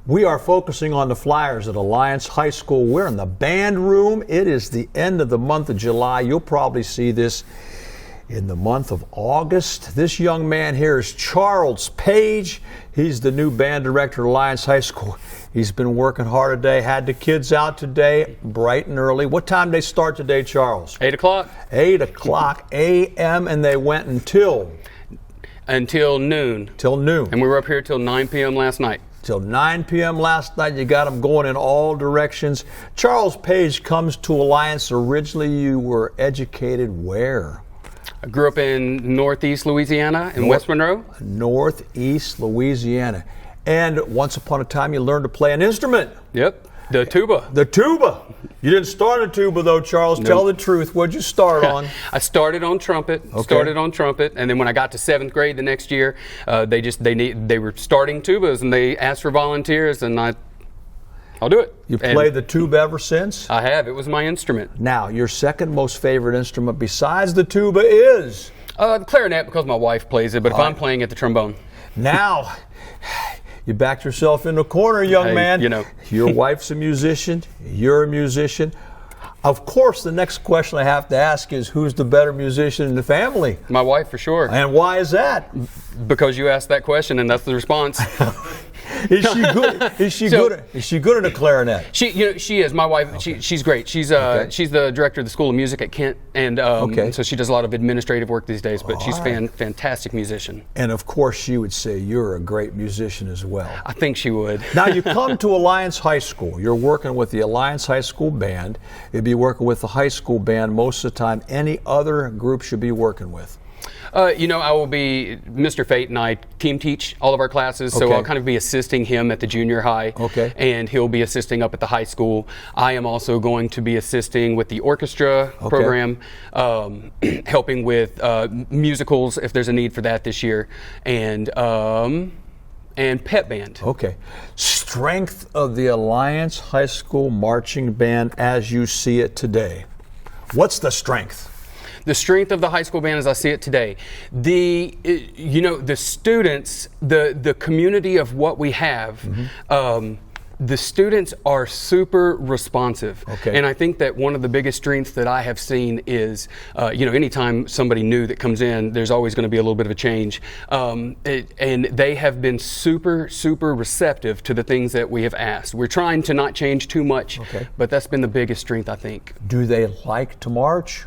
We are focusing on the Flyers at Alliance High School. We're in the band room. It is the end of the month of July. You'll probably see this in the month of August. This young man here is Charles Page. He's the new band director at Alliance High School. He's been working hard today, had the kids out today, bright and early. What time did they start today, Charles? 8 o'clock. 8 o'clock a.m. and they went until noon. Till noon. And we were up here till 9 p.m. last night. Till 9 p.m. last night. You got them going in all directions. Charles Page comes to Alliance. Originally, you were educated where? I grew up in Northeast Louisiana in West Monroe. Northeast Louisiana. And once upon a time, you learned to play an instrument. Yep, the tuba. The tuba. You didn't start a tuba, though, Charles. Nope. Tell the truth. What'd you start on? I started on trumpet. And then when I got to 7th grade the next year, they were starting tubas, and they asked for volunteers, and I'll do it. You played the tuba ever since? I have. It was my instrument. Now, your second most favorite instrument besides the tuba is? The clarinet, because my wife plays it, but if I'm playing it, the trombone. Now, you backed yourself in the corner, young man. You know. Your wife's a musician. You're a musician. Of course, the next question I have to ask is, who's the better musician in the family? My wife, for sure. And why is that? Because you asked that question, and that's the response. Is she good? Is she good at a clarinet? She is. My wife, okay. She's great. She's the director of the School of Music at Kent, and so she does a lot of administrative work these days. But she's a fantastic musician. And of course, she would say you're a great musician as well. I think she would. Now you come to Alliance High School. You're working with the Alliance High School band. You'd be working with the high school band most of the time. Any other group should be working with? I will be, Mr. Fate and I team teach all of our classes, so I'll kind of be assisting him at the junior high, and he'll be assisting up at the high school. I am also going to be assisting with the orchestra program, helping with musicals if there's a need for that this year, and pep band. Okay. Strength of the Alliance High School marching band as you see it today. What's the strength? The strength of the high school band as I see it today, the students, the community of what we have, the students are super responsive. And I think that one of the biggest strengths that I have seen is, anytime somebody new that comes in, there's always going to be a little bit of a change. And they have been super, super receptive to the things that we have asked. We're trying to not change too much, but that's been the biggest strength, I think. Do they like to march?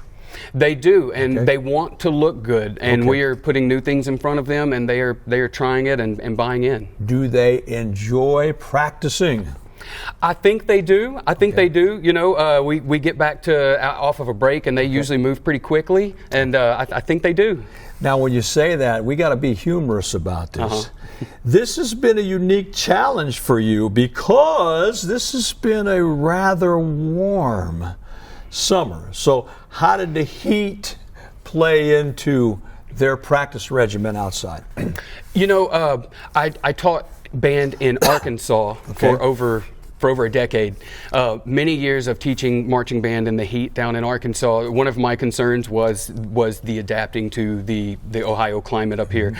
They do, and they want to look good, and we are putting new things in front of them, and they are trying it and buying in. Do they enjoy practicing? I think they do. They do. We get back to off of a break, and they usually move pretty quickly, and I think they do. Now, when you say that, we got to be humorous about this. This has been a unique challenge for you because this has been a rather warm summer. So how did the heat play into their practice regimen outside? I taught band in Arkansas for over a decade. Many years of teaching marching band in the heat down in Arkansas. One of my concerns was the adapting to the Ohio climate up here.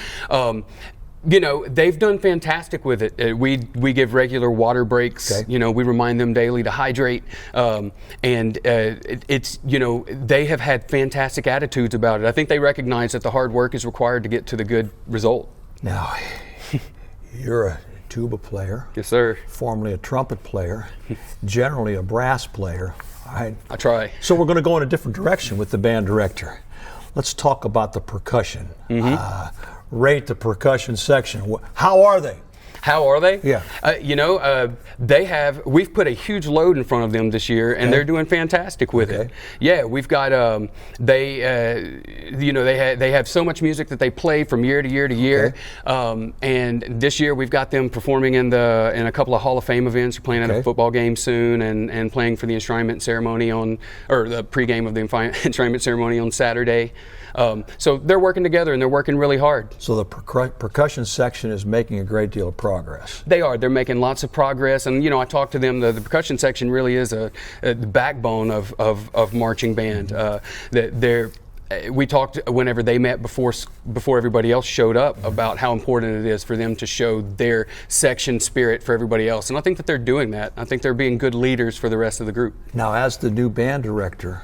They've done fantastic with it. We give regular water breaks. We remind them daily to hydrate. They have had fantastic attitudes about it. I think they recognize that the hard work is required to get to the good result. Now, you're a tuba player. Yes, sir. Formerly a trumpet player, generally a brass player. I try. So we're going to go in a different direction with the band director. Let's talk about the percussion. Rate the percussion section. How are they? How are they? Yeah. We've put a huge load in front of them this year, and they're doing fantastic with it. Yeah, we've got, they have so much music that they play from year to year to year. And this year we've got them performing in a couple of Hall of Fame events. We're playing at a football game soon, and playing for the enshrinement ceremony the pregame of the enshrinement ceremony on Saturday. So they're working together, and they're working really hard. So the percussion section is making a great deal of progress. They are. They're making lots of progress, and I talked to them. The percussion section really is the backbone of marching band. we talked whenever they met before everybody else showed up about how important it is for them to show their section spirit for everybody else. And I think that they're doing that. I think they're being good leaders for the rest of the group. Now, as the new band director,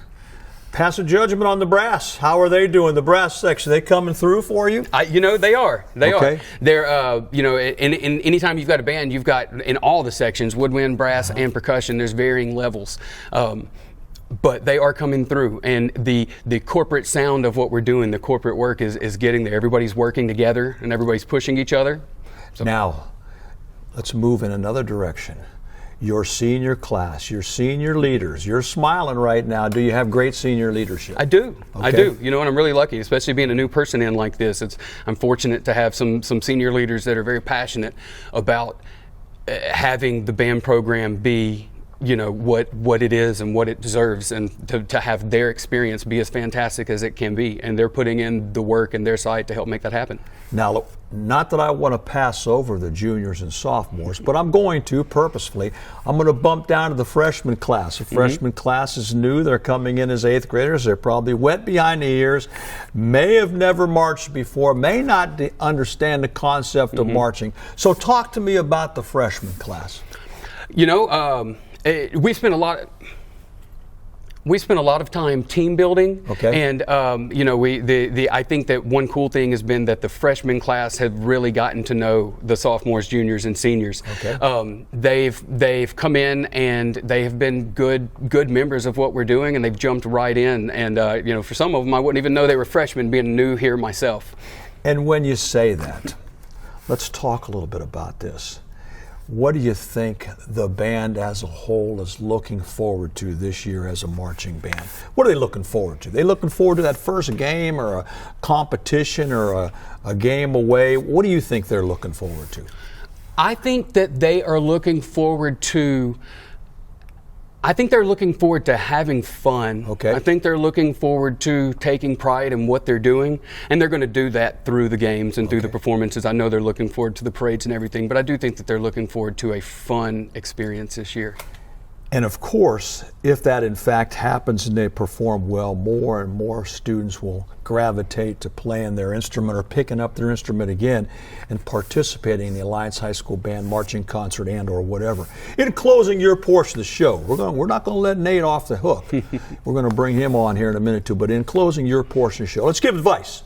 pass a judgment on the brass. How are they doing? The brass section, they coming through for you? They are. They Okay. are. They're, in anytime you've got a band, you've got in all the sections, woodwind, brass, and percussion, there's varying levels. But they are coming through, and the corporate sound of what we're doing, the corporate work is getting there. Everybody's working together, and everybody's pushing each other. So. Now, let's move in another direction. Your senior class, your senior leaders, you're smiling right now. Do you have great senior leadership? I do. Okay. I do. And I'm really lucky, especially being a new person in like this. I'm fortunate to have some senior leaders that are very passionate about having the band program be what it is and what it deserves, and to have their experience be as fantastic as it can be. And they're putting in the work in their side to help make that happen. Now, look, not that I want to pass over the juniors and sophomores, but I'm going to purposefully. I'm going to bump down to the freshman class. The freshman class is new. They're coming in as 8th graders. They're probably wet behind the ears, may have never marched before, may not understand the concept of marching. So talk to me about the freshman class. We spent a lot of time team building. Okay. And I think that one cool thing has been that the freshman class have really gotten to know the sophomores, juniors, and seniors. Okay. They've come in and they have been good members of what we're doing, and they've jumped right in. And for some of them, I wouldn't even know they were freshmen, being new here myself. And when you say that, let's talk a little bit about this. What do you think the band as a whole is looking forward to this year as a marching band? What are they looking forward to? Are they looking forward to that first game or a competition or a game away? What do you think they're looking forward to? I think that they are looking forward to having fun. Okay. I think they're looking forward to taking pride in what they're doing, and they're going to do that through the games and through the performances. I know they're looking forward to the parades and everything, but I do think that they're looking forward to a fun experience this year. And of course, if that in fact happens and they perform well, more and more students will gravitate to playing their instrument or picking up their instrument again and participating in the Alliance High School Band marching concert and or whatever. In closing your portion of the show, we're not going to let Nate off the hook. We're going to bring him on here in a minute too, but in closing your portion of the show, let's give advice.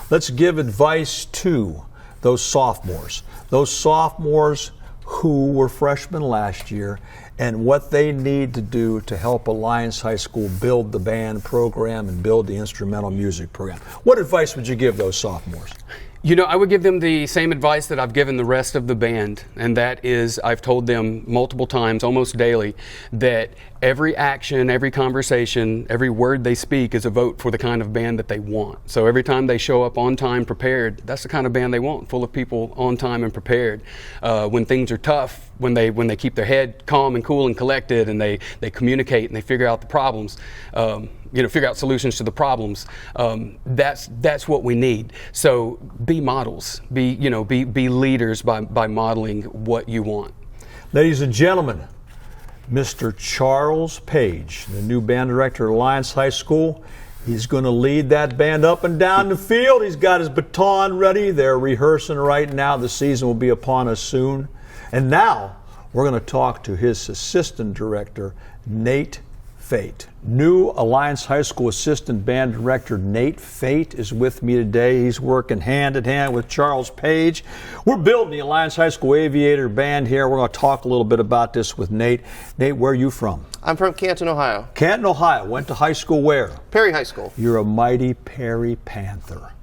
Let's give advice to those sophomores who were freshmen last year, and what they need to do to help Alliance High School build the band program and build the instrumental music program. What advice would you give those sophomores? I would give them the same advice that I've given the rest of the band, and that is I've told them multiple times, almost daily, that every action, every conversation, every word they speak is a vote for the kind of band that they want. So every time they show up on time, prepared, that's the kind of band they want, full of people on time and prepared. When things are tough, when they keep their head calm and cool and collected, and they communicate and they figure out the problems, figure out solutions to the problems. That's what we need. So be models, be leaders by modeling what you want. Ladies and gentlemen, Mr. Charles Page, the new band director at Alliance High School. He's going to lead that band up and down the field. He's got his baton ready. They're rehearsing right now. The season will be upon us soon. And now we're going to talk to his assistant director, Nate Fate. New Alliance High School assistant band director Nate Fate is with me today. He's working hand in hand with Charles Page. We're building the Alliance High School Aviator Band here. We're going to talk a little bit about this with Nate. Nate, where are you from? I'm from Canton, Ohio. Canton, Ohio. Went to high school where? Perry High School. You're a mighty Perry Panther.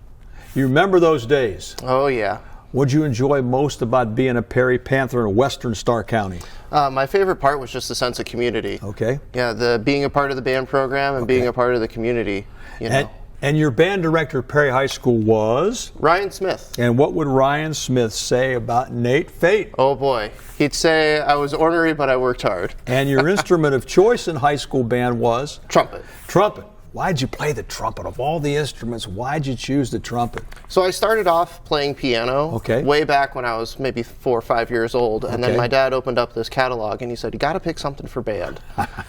You remember those days? Oh, yeah. What'd you enjoy most about being a Perry Panther in Western Star County? My favorite part was just the sense of community. Okay. Yeah, the being a part of the band program and being a part of the community. And your band director at Perry High School was? Ryan Smith. And what would Ryan Smith say about Nate Fate? Oh boy. He'd say I was ornery, but I worked hard. And your instrument of choice in high school band was? Trumpet. Trumpet. Why'd you play the trumpet? Of all the instruments, why'd you choose the trumpet? So I started off playing piano way back when I was maybe 4 or 5 years old. And then my dad opened up this catalog and he said, you got to pick something for band.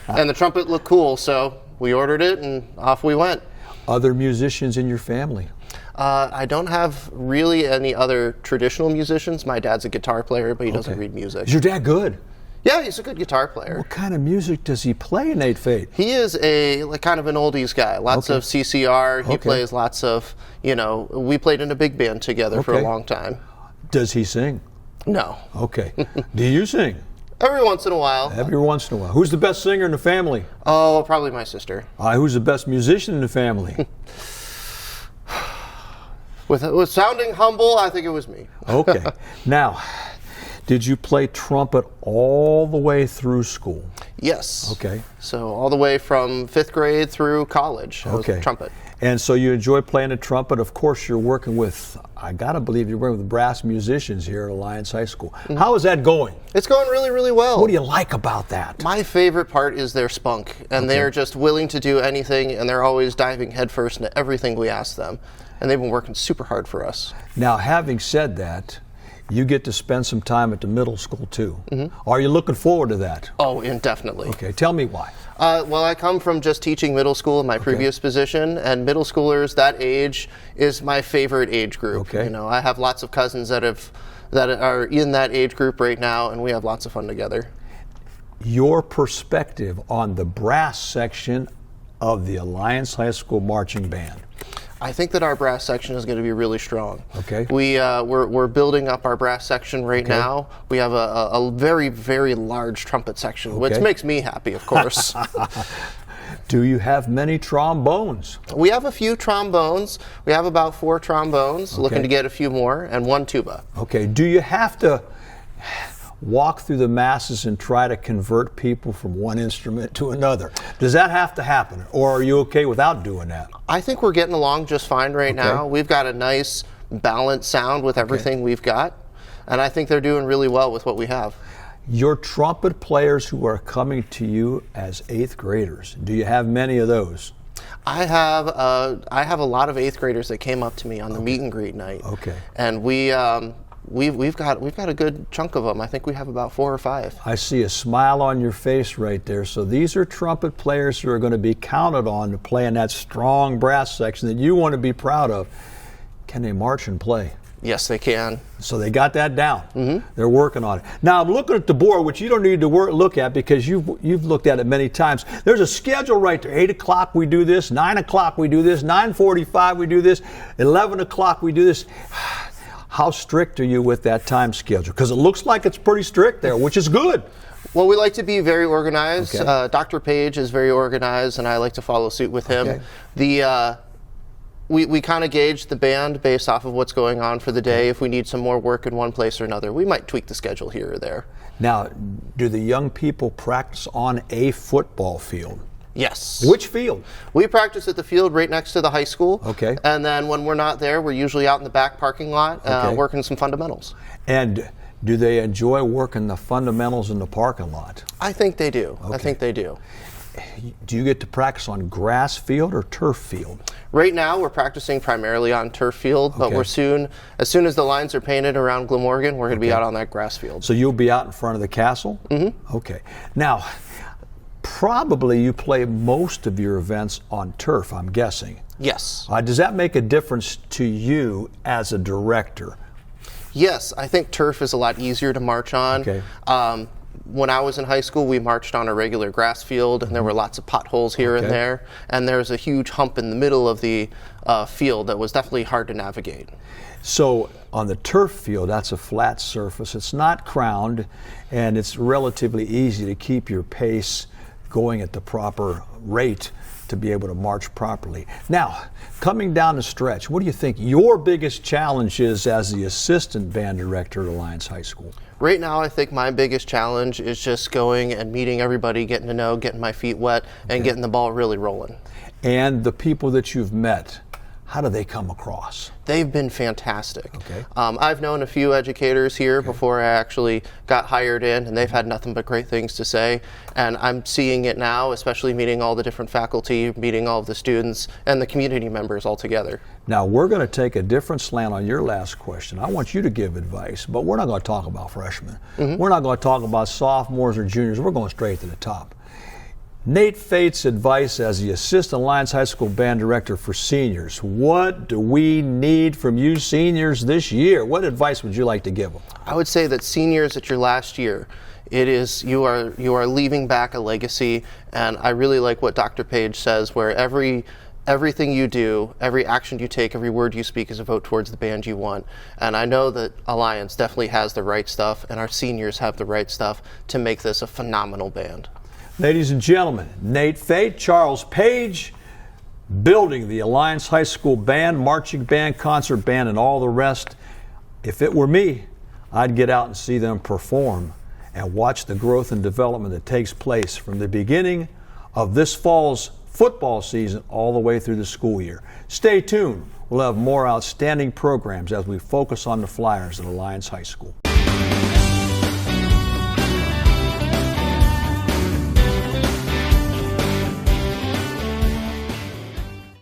And the trumpet looked cool, so we ordered it and off we went. Other musicians in your family? I don't have really any other traditional musicians. My dad's a guitar player, but he doesn't read music. Is your dad good? Yeah, he's a good guitar player. What kind of music does he play, Nate Fate? He is kind of an oldies guy. Lots of CCR. He plays lots of, we played in a big band together for a long time. Does he sing? No. Okay. Do you sing? Every once in a while. Every once in a while. Who's the best singer in the family? Oh, probably my sister. Who's the best musician in the family? With sounding humble, I think it was me. Okay. Now, did you play trumpet all the way through school? Yes. Okay. So all the way from 5th grade through college, I was trumpet. And so you enjoy playing the trumpet. Of course, you're working with, I got to believe you're working with brass musicians here at Alliance High School. Mm-hmm. How is that going? It's going really, really well. What do you like about that? My favorite part is their spunk, and they're just willing to do anything, and they're always diving headfirst into everything we ask them. And they've been working super hard for us. Now, having said that, you get to spend some time at the middle school too. Mm-hmm. Are you looking forward to that? Oh, indefinitely. Okay, tell me why. Well, I come from just teaching middle school in my previous position, and middle schoolers, that age is my favorite age group. Okay. I have lots of cousins that are in that age group right now, and we have lots of fun together. Your perspective on the brass section of the Alliance High School Marching Band. I think that our brass section is going to be really strong. Okay. We're building up our brass section right now. We have a very, very large trumpet section, which makes me happy, of course. Do you have many trombones? We have a few trombones. We have about 4 trombones, looking to get a few more, and 1 tuba. Okay. Do you have to walk through the masses and try to convert people from one instrument to another? Does that have to happen, or are you okay without doing that? I think we're getting along just fine right now. We've got a nice balanced sound with everything we've got, and I think they're doing really well with what we have. Your trumpet players who are coming to you as 8th graders, do you have many of those? I have a lot of 8th graders that came up to me on the meet and greet night. Okay. And we've got a good chunk of them. I think we have about 4 or 5. I see a smile on your face right there. So these are trumpet players who are going to be counted on to play in that strong brass section that you want to be proud of. Can they march and play? Yes, they can. So they got that down. Mm-hmm. They're working on it. Now I'm looking at the board, which you don't need to look at because you've looked at it many times. There's a schedule right there. 8 o'clock we do this, 9 o'clock we do this, 9:45 we do this, 11 o'clock we do this. How strict are you with that time schedule? Because it looks like it's pretty strict there, which is good. Well, we like to be very organized. Dr. Page is very organized, and I like to follow suit with him. We kind of gauge the band based off of what's going on for the day. If we need some more work in one place or another, we might tweak the schedule here or there. Now, do the young people practice on a football field? Yes. Which field? We practice at the field right next to the high school. Okay. And then when we're not there, we're usually out in the back parking lot working some fundamentals. And do they enjoy working the fundamentals in the parking lot? I think they do. Okay. I think they do. Do you get to practice on grass field or turf field? Right now, we're practicing primarily on turf field, but as soon as the lines are painted around Glamorgan, we're going to be out on that grass field. So you'll be out in front of the castle? Mm-hmm. Okay. Now, probably you play most of your events on turf, I'm guessing. Yes. Does that make a difference to you as a director? Yes, I think turf is a lot easier to march on. Okay. When I was in high school, we marched on a regular grass field, and there were lots of potholes here and there, and there was a huge hump in the middle of the field that was definitely hard to navigate. So on the turf field, that's a flat surface. It's not crowned, and it's relatively easy to keep your pace going at the proper rate to be able to march properly. Now, coming down the stretch, what do you think your biggest challenge is as the assistant band director at Alliance High School? Right now, I think my biggest challenge is just going and meeting everybody, getting to know, getting my feet wet, and getting the ball really rolling. And the people that you've met, how do they come across? They've been fantastic. Okay. I've known a few educators here before I actually got hired in, and they've had nothing but great things to say. And I'm seeing it now, especially meeting all the different faculty, meeting all of the students, and the community members all together. Now, we're going to take a different slant on your last question. I want you to give advice, but we're not going to talk about freshmen. Mm-hmm. We're not going to talk about sophomores or juniors. We're going straight to the top. Nate Fate's advice as the Assistant Alliance High School Band Director for seniors. What do we need from you seniors this year? What advice would you like to give them? I would say that seniors at your last year, you are leaving back a legacy, and I really like what Dr. Page says, where everything you do, every action you take, every word you speak is a vote towards the band you want. And I know that Alliance definitely has the right stuff, and our seniors have the right stuff to make this a phenomenal band. Ladies and gentlemen, Nate Fate, Charles Page, building the Alliance High School Band, marching band, concert band, and all the rest. If it were me, I'd get out and see them perform and watch the growth and development that takes place from the beginning of this fall's football season all the way through the school year. Stay tuned. We'll have more outstanding programs as we focus on the Flyers at Alliance High School.